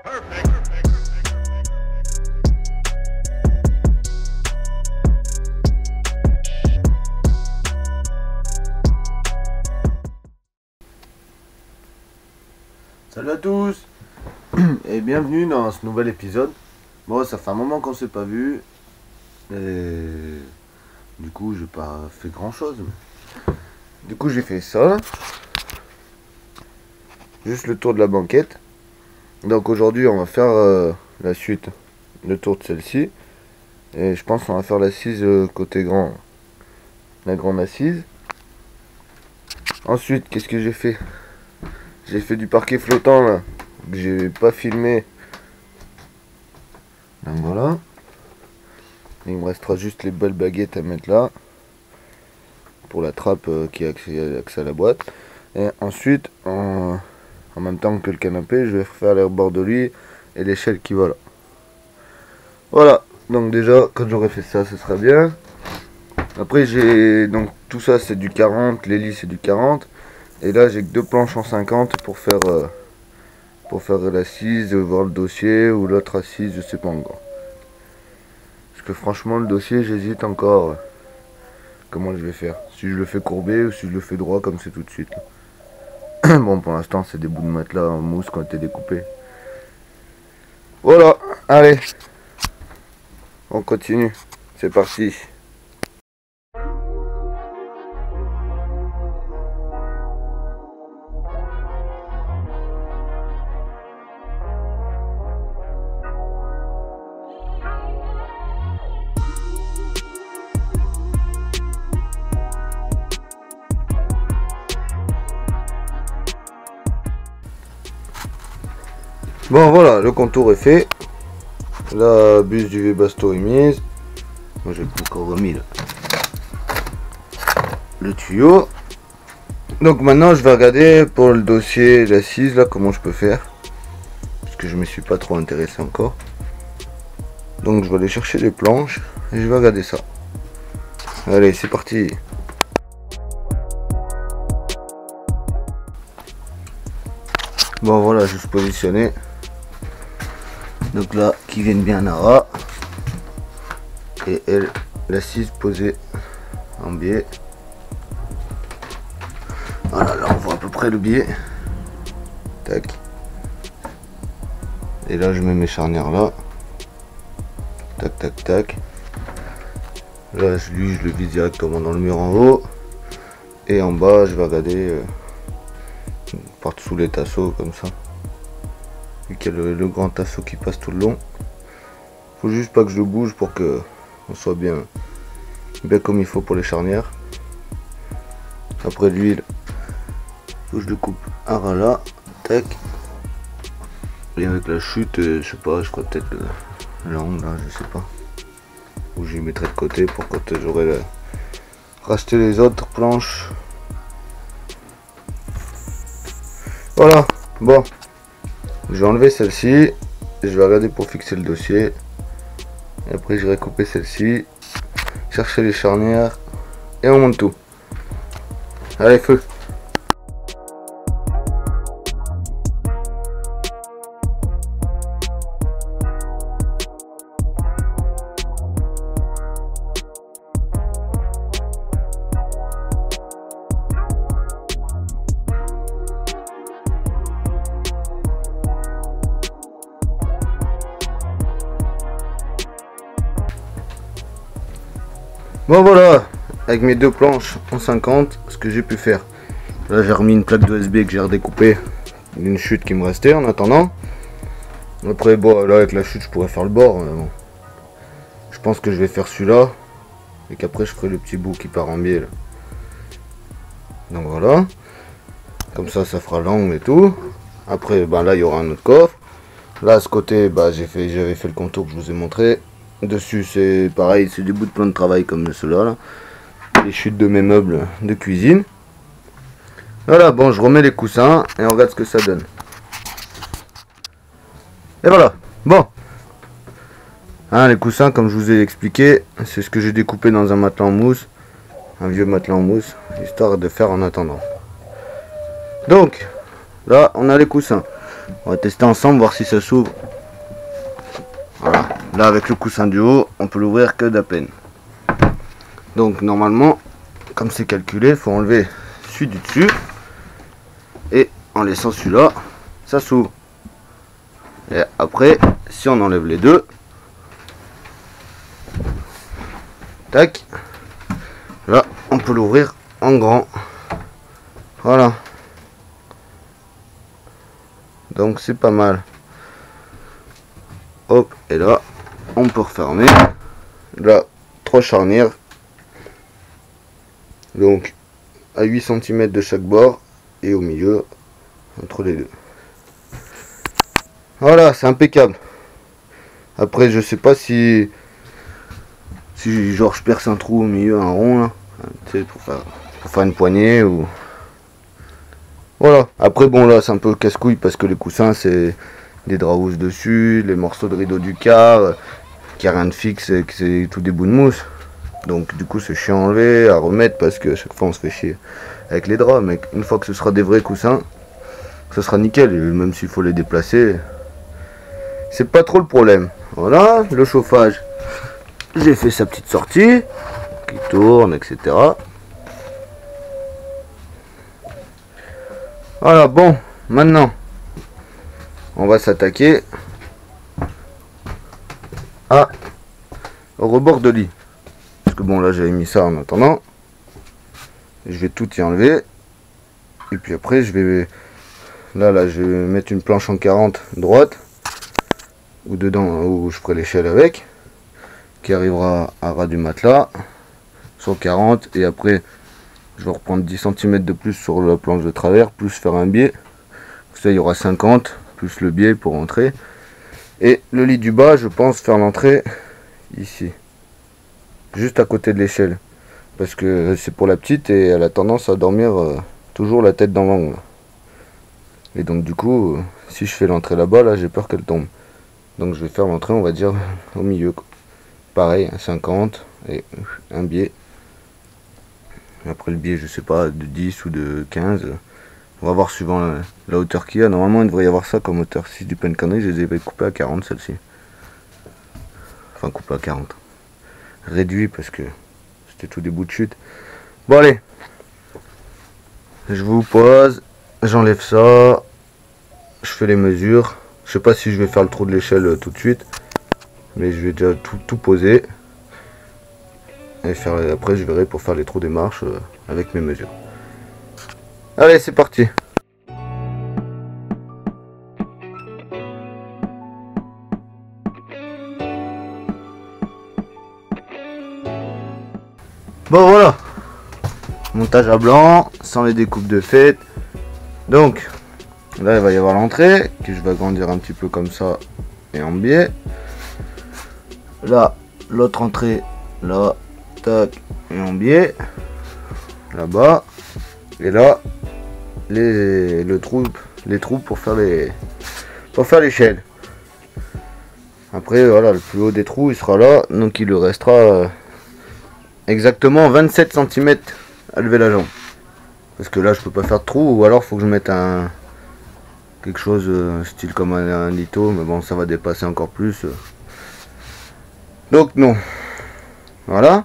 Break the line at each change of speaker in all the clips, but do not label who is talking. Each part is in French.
Salut à tous et bienvenue dans ce nouvel épisode. Bon, ça fait un moment qu'on s'est pas vu et du coup j'ai pas fait grand chose. Du coup j'ai fait ça, juste le tour de la banquette. Donc aujourd'hui on va faire la suite, le tour de celle-ci. Et je pense qu'on va faire l'assise côté grand, la grande assise. Ensuite qu'est-ce que j'ai fait? J'ai fait du parquet flottant là, que j'ai pas filmé. Donc voilà. Il me restera juste les belles baguettes à mettre là. Pour la trappe qui a accès à la boîte. Et ensuite, en même temps que le canapé, je vais faire les bords de lit et l'échelle qui va là. Voilà. Donc déjà, quand j'aurai fait ça, ce sera bien. Après, j'ai... Donc tout ça, c'est du 40. Les lits, c'est du 40. Et là j'ai que deux planches en 50 pour faire l'assise, voir le dossier ou l'autre assise, je sais pas encore. Parce que franchement le dossier j'hésite encore comment je vais faire. Si je le fais courbé ou si je le fais droit comme c'est tout de suite. Bon pour l'instant c'est des bouts de matelas en mousse qui ont été découpés. Voilà, allez. On continue. C'est parti. Bon voilà, le contour est fait. La buse du Webasto est mise. Moi j'ai pas encore remis le tuyau. Donc maintenant je vais regarder pour le dossier l'assise là comment je peux faire. Parce que je me suis pas trop intéressé encore. Donc je vais aller chercher les planches et je vais regarder ça. Allez c'est parti. Bon voilà, je suis positionné. Donc là, qui viennent bien à ras. Et elle, l'assise posée en biais. Voilà, là on voit à peu près le biais. Tac. Et là je mets mes charnières là. Tac tac tac. Là lui je le vise directement dans le mur en haut. Et en bas je vais regarder par dessous les tasseaux comme ça. Vu qu'il y a le grand tasseau qui passe tout le long. Faut juste pas que je le bouge pour que on soit bien comme il faut pour les charnières. Après l'huile, faut que je le coupe à ras là, tac. Et avec la chute, je sais pas, je crois peut-être l'angle là, je sais pas. Où j'y mettrai de côté pour quand j'aurai racheté les autres planches. Voilà, bon. Je vais enlever celle-ci et je vais regarder pour fixer le dossier. Et après je vais couper celle-ci, chercher les charnières et on monte tout. Allez feu. Bon voilà, avec mes deux planches en 50, ce que j'ai pu faire. Là j'ai remis une plaque d'OSB que j'ai redécoupée d'une chute qui me restait en attendant. Après bon là avec la chute je pourrais faire le bord. Bon. Je pense que je vais faire celui-là. Et qu'après je ferai le petit bout qui part en biais là. Donc voilà. Comme ça ça fera l'angle et tout. Après bah, là il y aura un autre coffre. Là à ce côté bah, j'avais fait le contour que je vous ai montré. Dessus c'est pareil, c'est des bouts de plan de travail comme ceux-là là. Les chutes de mes meubles de cuisine. Voilà, bon je remets les coussins et on regarde ce que ça donne. Et voilà, bon. Hein, les coussins comme je vous ai expliqué, c'est ce que j'ai découpé dans un matelas en mousse. Un vieux matelas en mousse, histoire de faire en attendant. Donc, là on a les coussins. On va tester ensemble, voir si ça s'ouvre. Voilà. Là, avec le coussin du haut, on peut l'ouvrir que d'à peine. Donc, normalement, comme c'est calculé, il faut enlever celui du dessus. Et en laissant celui-là, ça s'ouvre. Et après, si on enlève les deux, tac, là, on peut l'ouvrir en grand. Voilà. Donc c'est pas mal. Hop, et là, on peut refermer. Là, 3 charnières. Donc, à 8 cm de chaque bord. Et au milieu, entre les deux. Voilà, c'est impeccable. Après, je sais pas si genre je perce un trou au milieu, un rond là, tu sais, pour faire une poignée ou... Voilà. Après, bon, là, c'est un peu casse-couille parce que les coussins, c'est des draps dessus, les morceaux de rideau du car, qui a rien de fixe et que c'est tout des bouts de mousse. Donc, du coup, c'est chiant à enlever, à remettre parce que à chaque fois, on se fait chier avec les draps. Mais une fois que ce sera des vrais coussins, ce sera nickel. Et même s'il faut les déplacer, c'est pas trop le problème. Voilà, le chauffage. J'ai fait sa petite sortie, qui tourne, etc. Voilà, bon, maintenant, on va s'attaquer au rebord de lit. Parce que bon, là, j'avais mis ça en attendant. Je vais tout y enlever. Et puis après, je vais... Là, je vais mettre une planche en 40 droite. Ou dedans, où je ferai l'échelle avec. Qui arrivera à ras du matelas. Sur 40. Et après... Je vais reprendre 10 cm de plus sur la planche de travers, plus faire un biais. Ça, il y aura 50, plus le biais pour entrer. Et le lit du bas, je pense faire l'entrée ici. Juste à côté de l'échelle. Parce que c'est pour la petite et elle a tendance à dormir toujours la tête dans l'angle. Et donc du coup, si je fais l'entrée là-bas, là, j'ai peur qu'elle tombe. Donc je vais faire l'entrée, on va dire, au milieu. Pareil, 50 et un biais. Après le biais, je sais pas, de 10 ou de 15. On va voir suivant la hauteur qu'il y a. Normalement, il devrait y avoir ça comme hauteur. Si du pen cannerie, je les ai coupés à 40 celle-ci. Enfin, coupé à 40. Réduit parce que c'était tout des bouts de chute. Bon, allez. Je vous pose. J'enlève ça. Je fais les mesures. Je sais pas si je vais faire le trou de l'échelle tout de suite. Mais je vais déjà tout poser. Et après je verrai pour faire les trous des marches avec mes mesures. Allez, c'est parti. Bon, voilà. Montage à blanc, sans les découpes de fête. Donc, là il va y avoir l'entrée, que je vais agrandir un petit peu comme ça et en biais. Là, l'autre entrée, là. Tac, et en biais là-bas, et là les trous pour faire l'échelle. Après voilà, le plus haut des trous il sera là, donc il lui restera exactement 27 cm à lever la jambe, parce que là je peux pas faire de trou, ou alors faut que je mette quelque chose style comme un litho, mais bon ça va dépasser encore plus, donc non. Voilà.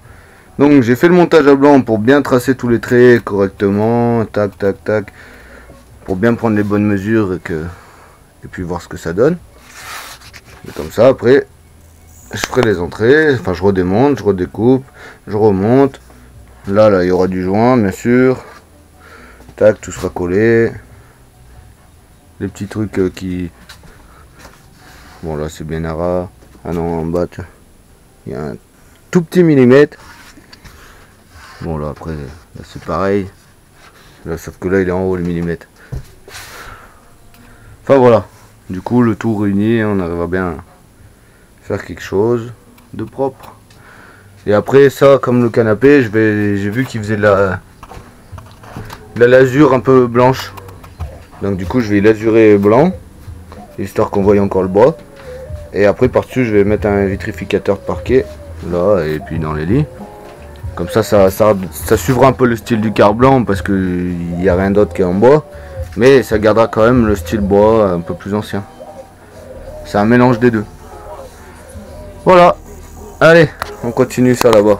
Donc j'ai fait le montage à blanc pour bien tracer tous les traits correctement, tac tac tac, pour bien prendre les bonnes mesures et puis voir ce que ça donne. Et comme ça après je ferai les entrées, enfin je redémonte, je redécoupe, je remonte. Là il y aura du joint bien sûr. Tac, tout sera collé. Les petits trucs qui... Bon là c'est bien à ras. Ah non, en bas il y a un tout petit millimètre. Bon là après là, c'est pareil. Là, sauf que là il est en haut le millimètre. Enfin voilà. Du coup le tout réuni, on arrive à bien faire quelque chose de propre. Et après ça, comme le canapé, j'ai vu qu'il faisait de la lasure un peu blanche. Donc du coup je vais lazurer blanc, histoire qu'on voie encore le bois. Et après par dessus je vais mettre un vitrificateur de parquet là, et puis dans les lits. Comme ça suivra un peu le style du car blanc, parce qu'il n'y a rien d'autre qui est en bois. Mais ça gardera quand même le style bois un peu plus ancien. C'est un mélange des deux. Voilà. Allez, on continue ça là-bas.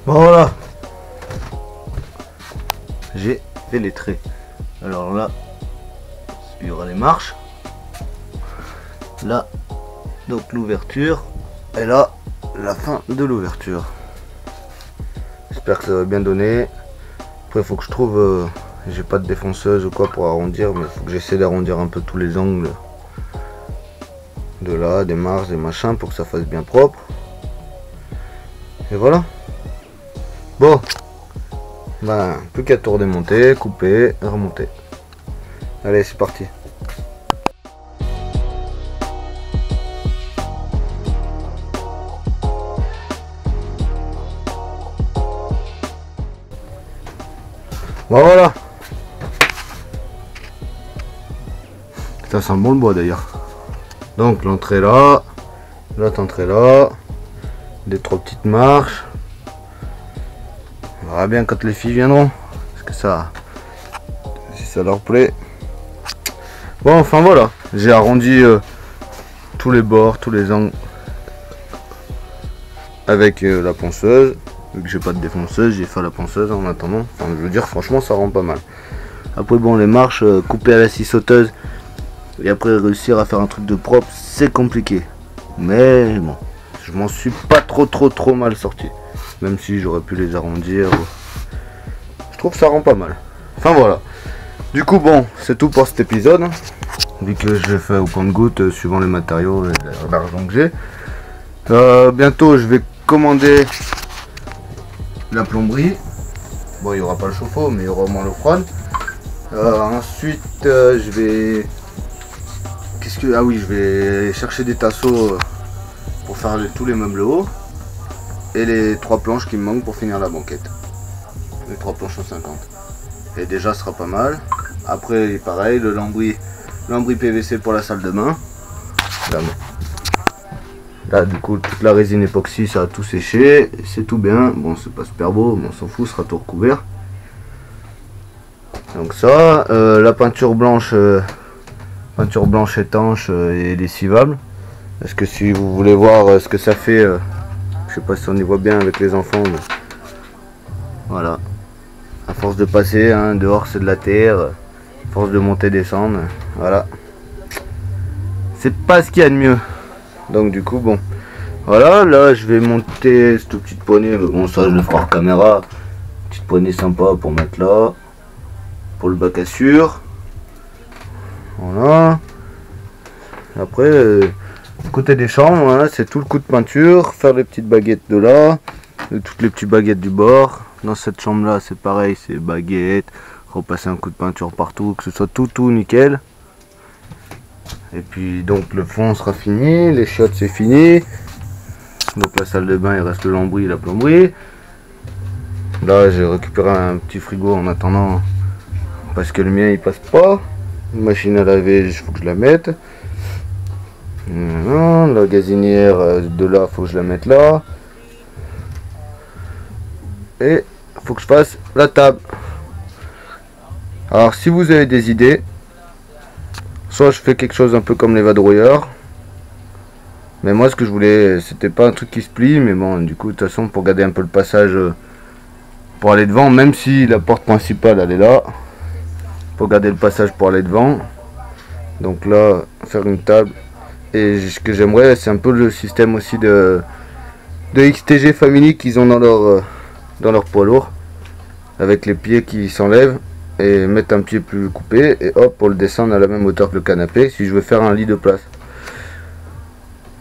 Voilà. J'ai fait les traits. Alors là, il y aura les marches. Là, donc l'ouverture. Et là, la fin de l'ouverture. J'espère que ça va bien donner. Après, il faut que je trouve... j'ai pas de défonceuse ou quoi pour arrondir, mais il faut que j'essaie d'arrondir un peu tous les angles. De là, des marches, des machins, pour que ça fasse bien propre. Et voilà. Bon. Ben, plus qu'à tout redémonter, couper, remonter. Allez, c'est parti. Bon, voilà. Ça sent bon le bois d'ailleurs. Donc l'entrée là, l'autre entrée là, des 3 petites marches. On verra bien quand les filles viendront, parce que ça, si ça leur plaît. Bon, enfin voilà, j'ai arrondi tous les bords, tous les angles avec la ponceuse. Vu que j'ai pas de défonceuse, j'ai fait la ponceuse en attendant. Enfin, je veux dire, franchement, ça rend pas mal. Après, bon, les marches coupées à la scie sauteuse et après réussir à faire un truc de propre, c'est compliqué. Mais bon, je m'en suis pas trop mal sorti. Même si j'aurais pu les arrondir. Je trouve que ça rend pas mal. Enfin voilà. Du coup, bon, c'est tout pour cet épisode. Vu que je fais au compte-gouttes suivant les matériaux et l'argent que j'ai. Bientôt, je vais commander la plomberie. Bon, il n'y aura pas le chauffe-eau, mais il y aura au moins l'eau froide. Ensuite, je vais... Ah oui, je vais chercher des tasseaux pour faire tous les meubles hauts. Et les 3 planches qui me manquent pour finir la banquette. Les 3 planches 150. Et déjà, ce sera pas mal. Après, pareil, le lambris PVC pour la salle de bain. Là, du coup, toute la résine époxy, ça a tout séché. C'est tout bien. Bon, c'est pas super beau, mais on s'en fout, ce sera tout recouvert. Donc ça, la peinture blanche étanche et lessivable. Parce que si vous voulez voir ce que ça fait, je sais pas si on y voit bien avec les enfants, mais voilà. À force de passer, hein, dehors c'est de la terre, à force de monter descendre, voilà. C'est pas ce qu'il y a de mieux. Donc du coup, bon, voilà, là je vais monter cette petite poignée, mais bon, ça je le ferai en caméra. Petite poignée sympa pour mettre là, pour le bac à sûr. Voilà. Après, côté des chambres, hein, c'est tout le coup de peinture, faire les petites baguettes de là, toutes les petites baguettes du bord. Dans cette chambre là, c'est pareil, c'est baguettes, repasser un coup de peinture partout, que ce soit tout nickel. Et puis donc le fond sera fini, les chiottes c'est fini. Donc la salle de bain, il reste le lambris et la plomberie. Là j'ai récupéré un petit frigo en attendant, parce que le mien il passe pas. Une machine à laver, il faut que je la mette. La gazinière de là, faut que je la mette là. Et faut que je fasse la table. Alors si vous avez des idées, soit je fais quelque chose un peu comme les vadrouilleurs, mais moi ce que je voulais, c'était pas un truc qui se plie, mais bon, du coup de toute façon pour garder un peu le passage pour aller devant, même si la porte principale elle est là, pour garder le passage pour aller devant. Donc là, faire une table. Et ce que j'aimerais, c'est un peu le système aussi de XTG Family qu'ils ont dans leur poids lourd, avec les pieds qui s'enlèvent et mettre un pied plus coupé et hop, pour le descendre à la même hauteur que le canapé si je veux faire un lit de place.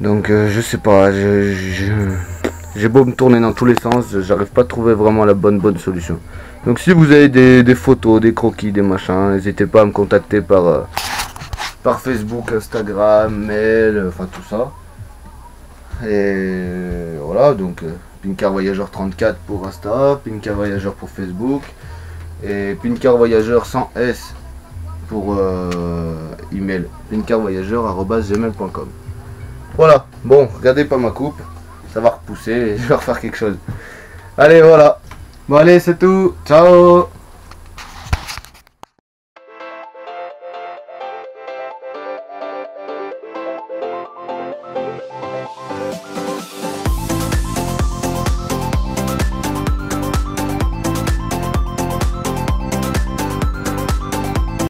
Donc je sais pas, j'ai beau me tourner dans tous les sens, j'arrive pas à trouver vraiment la bonne solution. Donc si vous avez des photos, des croquis, des machins, n'hésitez pas à me contacter par Facebook, Instagram, mail, enfin tout ça. Et voilà, donc Pincar Voyageur 34 pour Insta, Pincar Voyageur pour Facebook et Pincar Voyageur sans S pour email, pincarvoyageur@gmail.com. Voilà, bon, regardez pas ma coupe, ça va repousser et je vais refaire quelque chose. Allez, voilà. Bon, allez, c'est tout. Ciao.